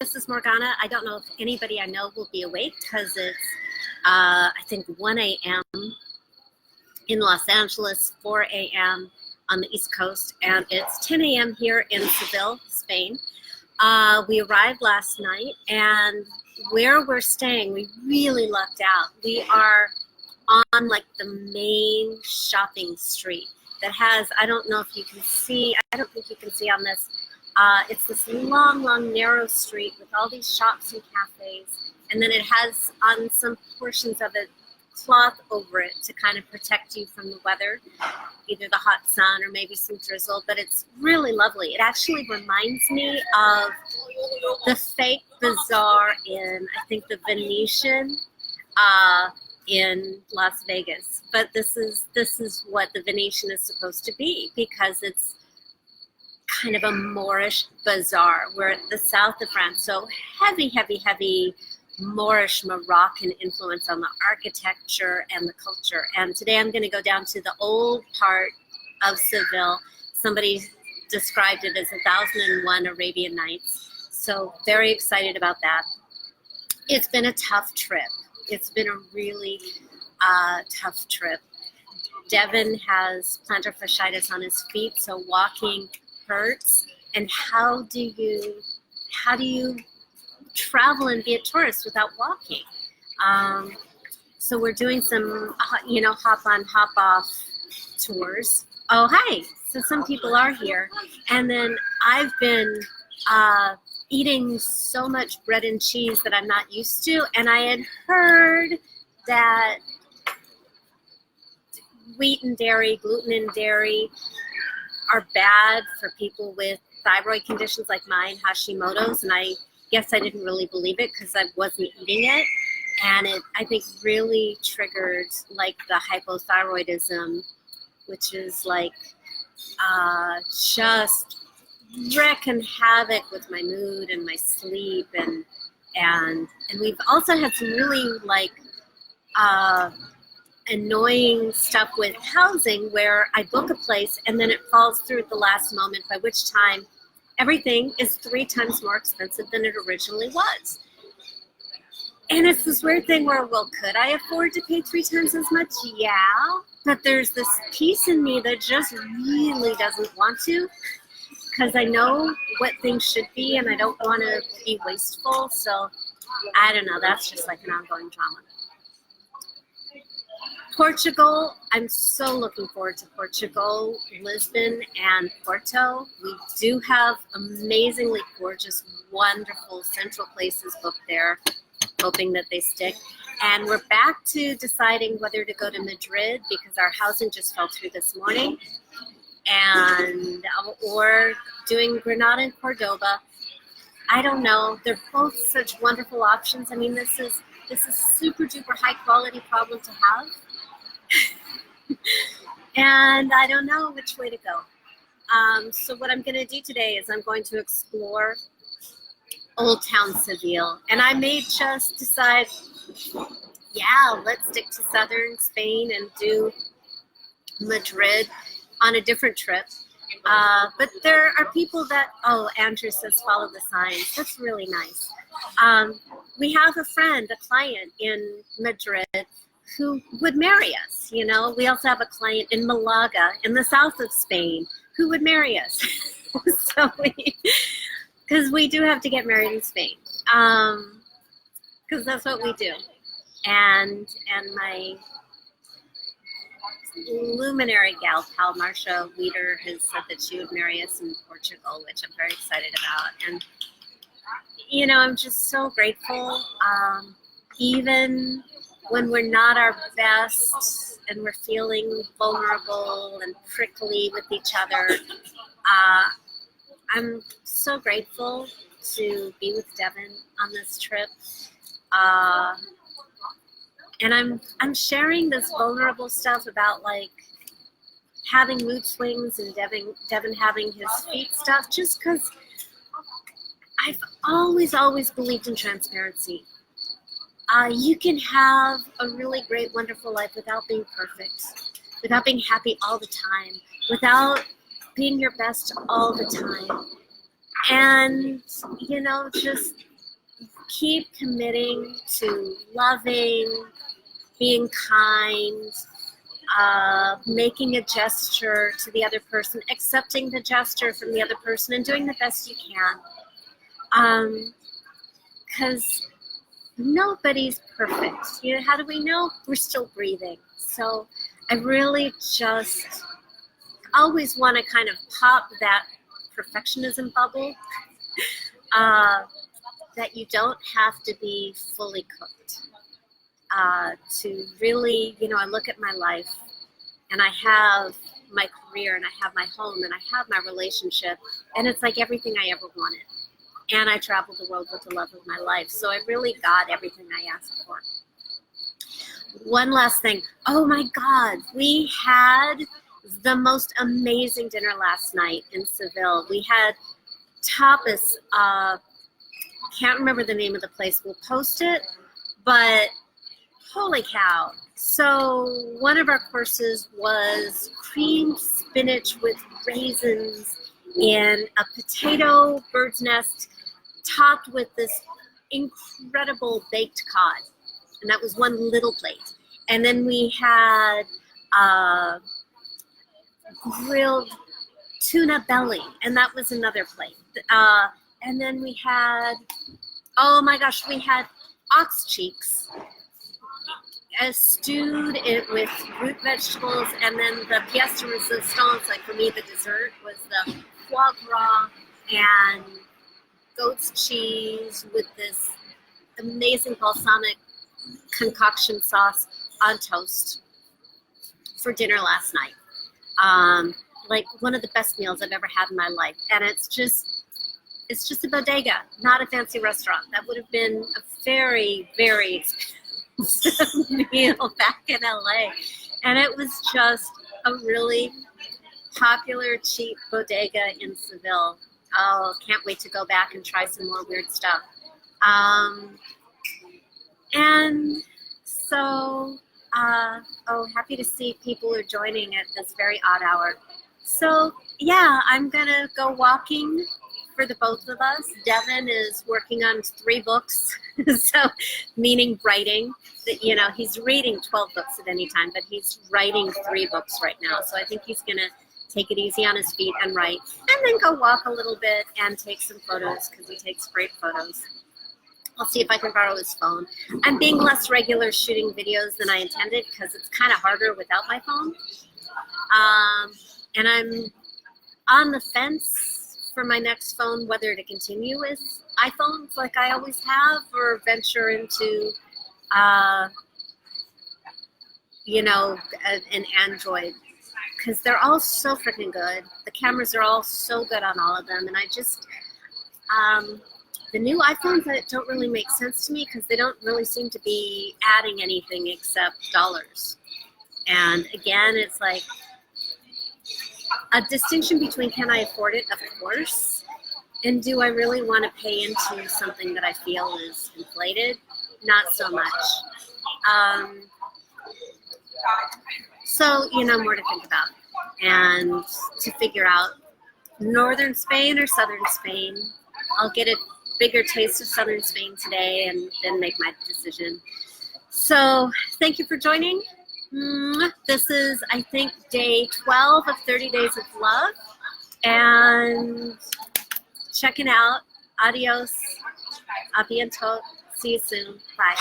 This is Morgana. I don't know if anybody I know will be awake because it's, I think, 1 a.m. in Los Angeles, 4 a.m. on the East Coast, and it's 10 a.m. here in Seville, Spain. We arrived last night, and where we're staying, we really lucked out. We are on like the main shopping street that has, I don't know if you can see, I don't think you can see on this. It's this long, narrow street with all these shops and cafes, and then it has on some portions of it cloth over it to kind of protect you from the weather, either the hot sun or maybe some drizzle, but it's really lovely. It actually reminds me of the fake bazaar in, I think, the Venetian in Las Vegas. But this is what the Venetian is supposed to be, because it's kind of a Moorish bazaar. We're at the south of France, so heavy Moorish Moroccan influence on the architecture and the culture. And today I'm going to go down to the old part of Seville. Somebody described it as 1001 Arabian Nights. So very excited about that. It's been a tough trip. It's been a really tough trip. Devin has plantar fasciitis on his feet, so walking hurts. And how do you travel and be a tourist without walking? So we're doing some, hop on, hop off tours. Oh, hi. So some people are here. And then I've been eating so much bread and cheese that I'm not used to. And I had heard that wheat and dairy, gluten and dairy are bad for people with thyroid conditions like mine, Hashimoto's, and I guess I didn't really believe it because I wasn't eating it, and it, I think, really triggered like the hypothyroidism, which is like just wreaking havoc with my mood and my sleep, and we've also had some really like annoying stuff with housing where I book a place and then it falls through at the last moment, by which time everything is 3 times more expensive than it originally was. And it's this weird thing where, well, could I afford to pay 3 times as much? Yeah, but there's this piece in me that just really doesn't want to, because I know what things should be and I don't want to be wasteful. So I don't know, that's just like an ongoing drama. Portugal, I'm so looking forward to Portugal, Lisbon, and Porto. We do have amazingly gorgeous, wonderful central places booked there, hoping that they stick. And we're back to deciding whether to go to Madrid because our housing just fell through this morning, and or doing Granada and Cordoba. I don't know. They're both such wonderful options. I mean, this is super duper high quality problem to have. And I don't know which way to go. So what I'm going to do today is I'm going to explore Old Town Seville. And I may just decide, yeah, let's stick to southern Spain and do Madrid on a different trip. But there are people that, oh, Andrew says follow the signs. That's really nice. We have a friend, a client in Madrid who would marry us, you know. We also have a client in Malaga, in the south of Spain, who would marry us. So because we do have to get married in Spain, because that's what we do. And my luminary gal pal, Marcia Weeder, has said that she would marry us in Portugal, which I'm very excited about. And, you know, I'm just so grateful. Even when we're not our best and we're feeling vulnerable and prickly with each other, I'm so grateful to be with Devin on this trip. And I'm sharing this vulnerable stuff about like having mood swings and Devin having his feet stuff, just because I've always believed in transparency. You can have a really great, wonderful life without being perfect, without being happy all the time, without being your best all the time. And, just keep committing to loving, being kind, making a gesture to the other person, accepting the gesture from the other person, and doing the best you can. Because nobody's perfect. How do we know? We're still breathing. So I really just always want to kind of pop that perfectionism bubble, that you don't have to be fully cooked. To really, I look at my life, and I have my career, and I have my home, and I have my relationship, and it's like everything I ever wanted. And I traveled the world with the love of my life. So I really got everything I asked for. One last thing. Oh my God, we had the most amazing dinner last night in Seville. We had tapas. Can't remember the name of the place. We'll post it. But holy cow. So one of our courses was creamed spinach with raisins and a potato bird's nest topped with this incredible baked cod. And that was one little plate. And then we had grilled tuna belly, and that was another plate. And then we had, oh my gosh, we had ox cheeks, stewed it with root vegetables, and then the pièce de résistance, like for me, the dessert was the foie gras and goat's cheese with this amazing balsamic concoction sauce on toast for dinner last night. Like one of the best meals I've ever had in my life. And it's just a bodega, not a fancy restaurant. That would have been a very, very expensive meal back in LA. And it was just a really popular, cheap bodega in Seville. Oh, can't wait to go back and try some more weird stuff. And so, happy to see people are joining at this very odd hour. So, yeah, I'm going to go walking for the both of us. Devin is working on 3 books, so meaning writing. That he's reading 12 books at any time, but he's writing 3 books right now. So I think he's going to take it easy on his feet and write, and then go walk a little bit and take some photos, because he takes great photos. I'll see if I can borrow his phone. I'm being less regular shooting videos than I intended, because it's kind of harder without my phone. And I'm on the fence for my next phone, whether to continue with iPhones like I always have, or venture into, an Android. Because they're all so freaking good. The cameras are all so good on all of them. And I just, the new iPhones that don't really make sense to me, because they don't really seem to be adding anything except dollars. And again, it's like a distinction between, can I afford it? Of course. And do I really want to pay into something that I feel is inflated? Not so much. So, more to think about, and to figure out northern Spain or southern Spain. I'll get a bigger taste of southern Spain today and then make my decision. So thank you for joining. This is, I think, day 12 of 30 Days of Love, and checking out. Adios. A bientôt. See you soon. Bye.